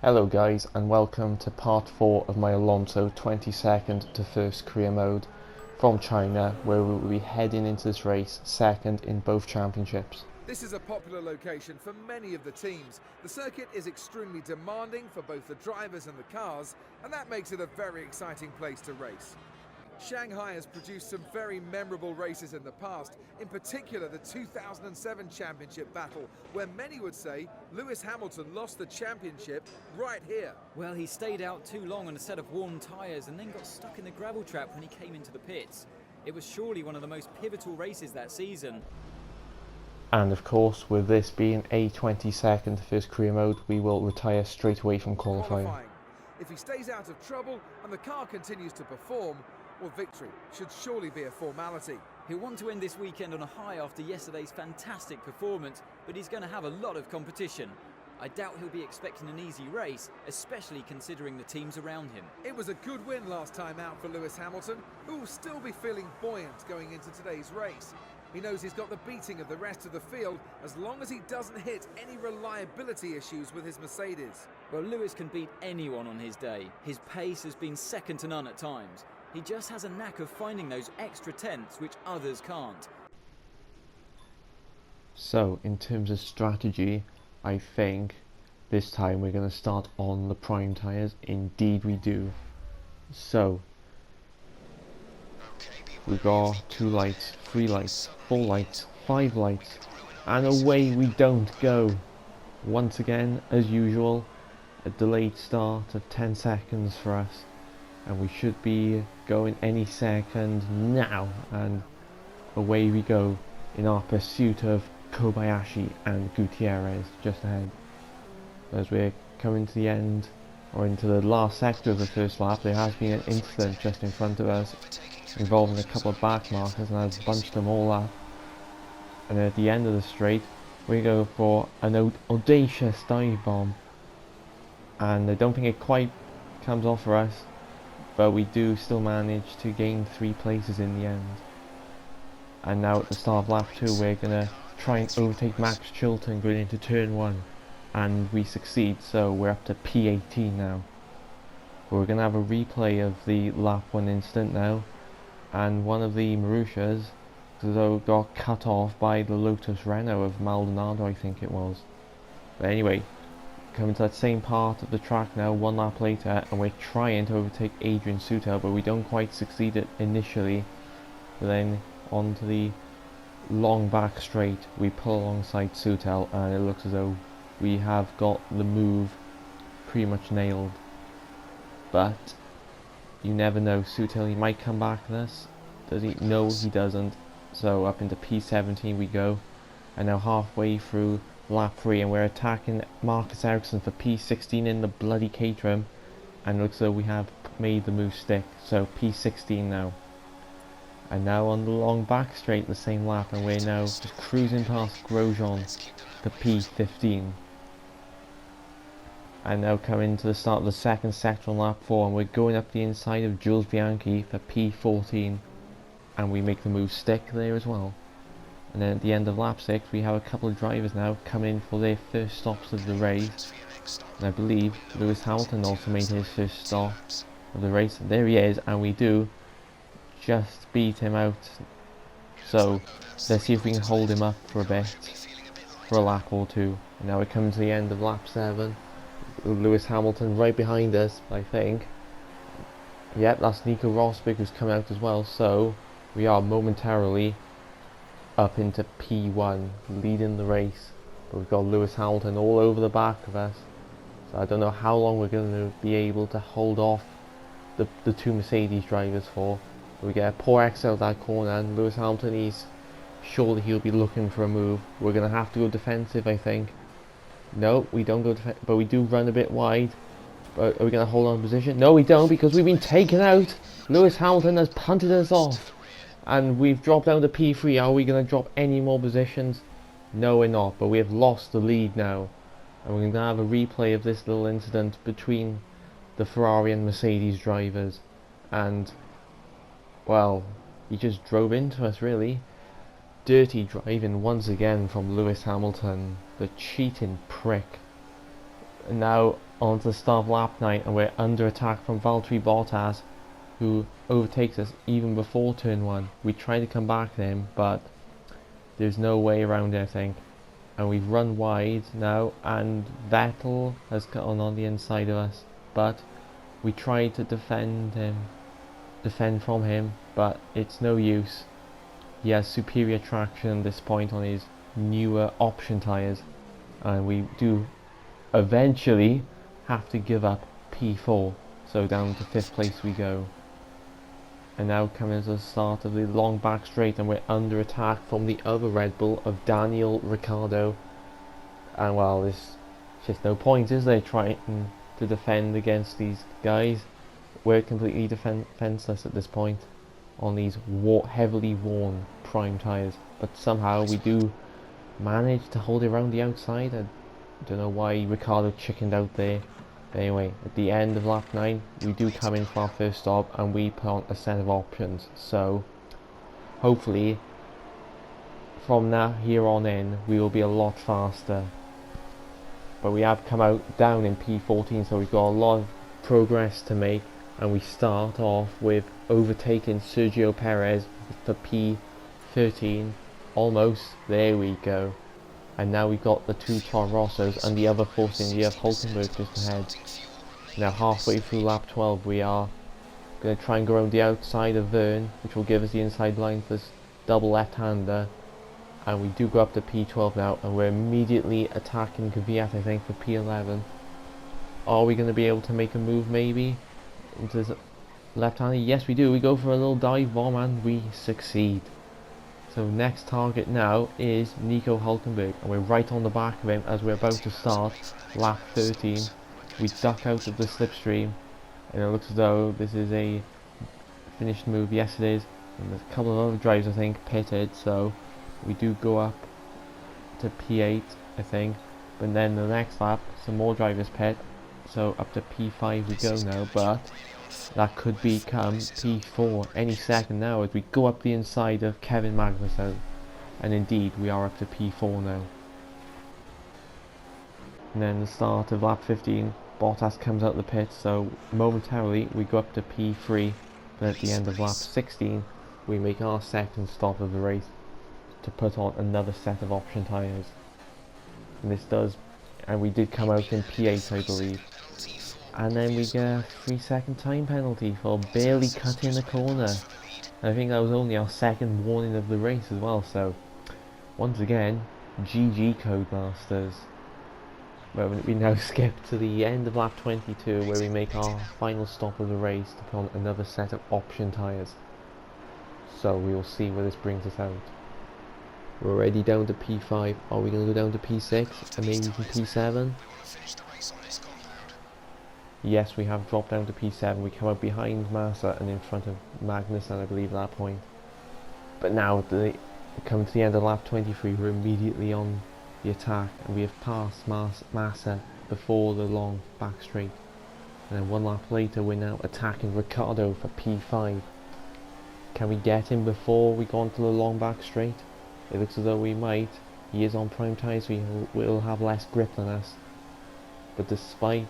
Hello guys, and welcome to part 4 of my Alonso 22nd to first career mode from China, where we will be heading into this race second in both championships. This is a popular location for many of the teams. The circuit is extremely demanding for both the drivers and the cars, and that makes it a very exciting place to race. Shanghai has produced some very memorable races in the past, in particular the 2007 championship battle, where many would say Lewis Hamilton lost the championship right here. Well, he stayed out too long on a set of worn tyres and then got stuck in the gravel trap when he came into the pits. It was surely one of the most pivotal races that season. And of course, with this being a 22nd first career mode, we will retire straight away from qualifying. If he stays out of trouble and the car continues to perform, well, victory should surely be a formality. He'll want to end this weekend on a high after yesterday's fantastic performance, but he's going to have a lot of competition. I doubt he'll be expecting an easy race, especially considering the teams around him. It was a good win last time out for Lewis Hamilton, who will still be feeling buoyant going into today's race. He knows he's got the beating of the rest of the field as long as he doesn't hit any reliability issues with his Mercedes. Well, Lewis can beat anyone on his day. His pace has been second to none at times. He just has a knack of finding those extra tenths which others can't. So, in terms of strategy, I think this time we're going to start on the prime tyres. Indeed we do. So, we've got 2 lights, 3 lights, 4 lights, 5 lights, and away we don't go. Once again, as usual, a delayed start of 10 seconds for us, and we should be going any second now, and away we go in our pursuit of Kobayashi and Gutierrez just ahead. As we're coming to the end, or into the last sector of the first lap, there has been an incident just in front of us involving a couple of back markers, and I've bunched them all up. And at the end of the straight, we go for an audacious dive bomb, and I don't think it quite comes off for us, but we do still manage to gain 3 places in the end. And now at the start of lap 2, we're gonna try and overtake Max Chilton going into turn 1, and we succeed, so we're up to P18 now. We're gonna have a replay of the lap 1 incident now, and one of the Marussias got cut off by the Lotus Renault of Maldonado, I think it was. But anyway, coming to that same part of the track now, 1 lap later, and we're trying to overtake Adrian Sutil, but we don't quite succeed it initially. But then onto the long back straight, we pull alongside Sutil, and it looks as though we have got the move pretty much nailed. But you never know, Sutil, he might come back to this. Does he? No, he doesn't. So up into P17 we go, and now halfway through lap 3, and we're attacking Marcus Ericsson for P16 in the bloody Caterham, and it looks as though we have made the move stick. So P16 now. And now on the long back straight, the same lap, and we're now just cruising past Grosjean to P15. And now coming to the start of the second sector on lap 4, and we're going up the inside of Jules Bianchi for P14, and we make the move stick there as well. And then at the end of lap 6, we have a couple of drivers now coming in for their first stops of the race, and I believe Lewis Hamilton also made his first stop of the race, and there he is, and we do just beat him out. So let's see if we can hold him up for a bit, for a lap or two. And now we're coming to the end of lap 7. Lewis Hamilton right behind us, I think. Yep, that's Nico Rosberg who's come out as well. So we are momentarily up into P1, leading the race. But we've got Lewis Hamilton all over the back of us. So I don't know how long we're going to be able to hold off the 2 Mercedes drivers for. We get a poor exit of that corner, and Lewis Hamilton, surely he'll be looking for a move. We're going to have to go defensive, I think. No, we don't go defensive, but we do run a bit wide. But are we going to hold on position? No, we don't, because we've been taken out. Lewis Hamilton has punted us off, and we've dropped down to P3. Are we going to drop any more positions? No, we're not, but we have lost the lead now. And we're going to have a replay of this little incident between the Ferrari and Mercedes drivers. And well, he just drove into us, really. Dirty driving once again from Lewis Hamilton, the cheating prick. And now on to the start of lap 9, and we're under attack from Valtteri Bottas, who overtakes us even before turn 1. We try to come back to him, but there's no way around it, I think. And we've run wide now, and Vettel has gone on the inside of us, but we try to defend from him, but it's no use. He has superior traction at this point on his newer option tyres, and we do eventually have to give up P4, so down to 5th place we go. And now coming to the start of the long back straight, and we're under attack from the other Red Bull of Daniel Ricciardo. And well, there's just no point, is there, trying to defend against these guys? We're completely defenseless at this point on these heavily worn prime tyres. But somehow we do manage to hold it around the outside. I don't know why Ricciardo chickened out there. Anyway, at the end of lap 9, we do come in for our first stop, and we put on a set of options. So, hopefully, from here on in, we will be a lot faster. But we have come out down in P14, so we've got a lot of progress to make. And we start off with overtaking Sergio Perez for P13. Almost, there we go. And now we've got the two Toro Rossos and the other Force India of Hulkenberg just ahead. Now halfway through lap 12, we are going to try and go around the outside of Verne, which will give us the inside line for this double left-hander. And we do go up to P12 now, and we're immediately attacking Kvyat, I think, for P11. Are we going to be able to make a move maybe into this left-hander? Yes, we do. We go for a little dive bomb and we succeed. So next target now is Nico Hulkenberg, and we're right on the back of him as we're about to start lap 13. We duck out of the slipstream, and it looks as though this is a finished move. Yes, it is. And there's a couple of other drivers, I think, pitted, so we do go up to P8, I think. But then the next lap, some more drivers pit, so up to P5 we go now, but that could become P4 any second now as we go up the inside of Kevin Magnussen. And indeed, we are up to P4 now. And then the start of lap 15, Bottas comes out the pit, so momentarily we go up to P3. But at the end of lap 16, we make our second stop of the race to put on another set of option tyres. And we did come out in P8, I believe. And then we get a 3-second time penalty for barely cutting the corner. And I think that was only our second warning of the race as well, so once again, GG Codemasters. Well, we now skip to the end of lap 22, where we make our final stop of the race to put on another set of option tyres. So we will see where this brings us out. We're already down to P5. Are we going to go down to P6 and maybe P7? Yes, we have dropped down to P7. We come out behind Massa and in front of Magnussen, I believe, at that point. But now, coming to the end of lap 23, we're immediately on the attack, and we have passed Massa before the long back straight. And then one lap later, we're now attacking Ricciardo for P5. Can we get him before we go on to the long back straight? It looks as though we might. He is on prime tyres, so he will have less grip than us. But despite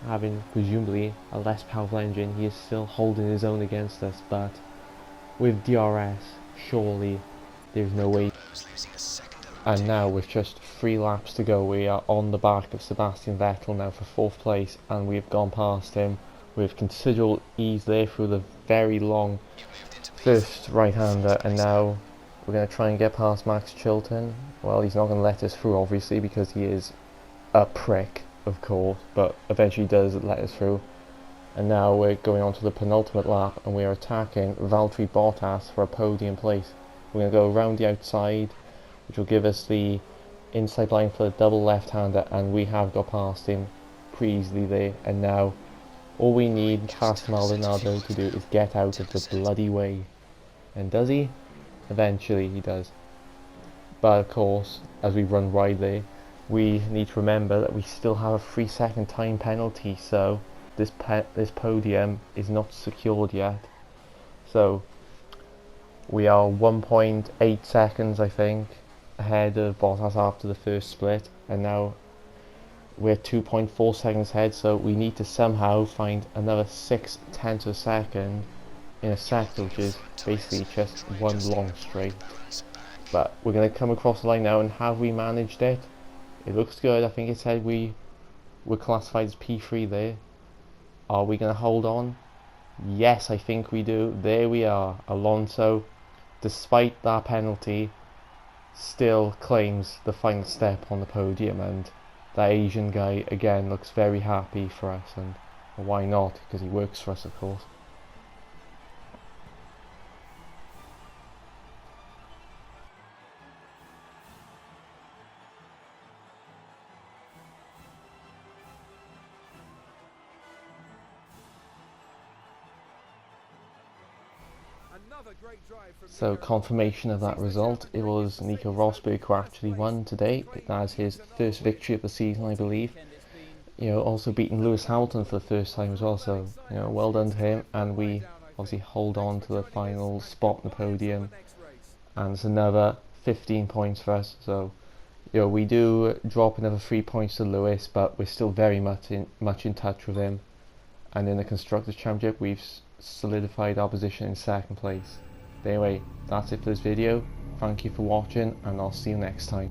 having presumably a less powerful engine, he is still holding his own against us. But with DRS, surely there's no way. And now with just 3 laps to go, we are on the back of Sebastian Vettel now for 4th place, and we have gone past him with considerable ease there through the very long first right-hander. And now we're going to try and get past Max Chilton. Well, he's not going to let us through, obviously, because he is a prick, of course, but eventually does let us through. And now we're going on to the penultimate lap, and we are attacking Valtteri Bottas for a podium place. We're going to go around the outside, which will give us the inside line for the double left-hander, and we have got past him pretty easily there. And now all we need past Maldonado to do is get out of the bloody way. And does he? Eventually he does. But of course, as we run wide there, we need to remember that we still have a 3-second time penalty, so this podium is not secured yet. So we are 1.8 seconds, I think, ahead of Bottas after the first split, and now we're 2.4 seconds ahead, so we need to somehow find another 6/10 of a second in a sector, which is basically just one long straight. But we're going to come across the line now, and have we managed it? It looks good. I think it said we were classified as P3 there. Are we going to hold on? Yes, I think we do. There we are. Alonso, despite that penalty, still claims the final step on the podium, and that Asian guy again looks very happy for us, and why not, because he works for us, of course. Another great drive from So Nico confirmation of that result, it was Nico Rosberg who actually won today. That's his first victory of the season, I believe. You know, also beating Lewis Hamilton for the first time as well, so, you know, well done to him. And we obviously hold on to the final spot in the podium, and it's another 15 points for us. So, you know, we do drop another 3 points to Lewis, but we're still very much in touch with him. And in the Constructors' Championship, we've solidified our position in second place. But anyway, that's it for this video. Thank you for watching, and I'll see you next time.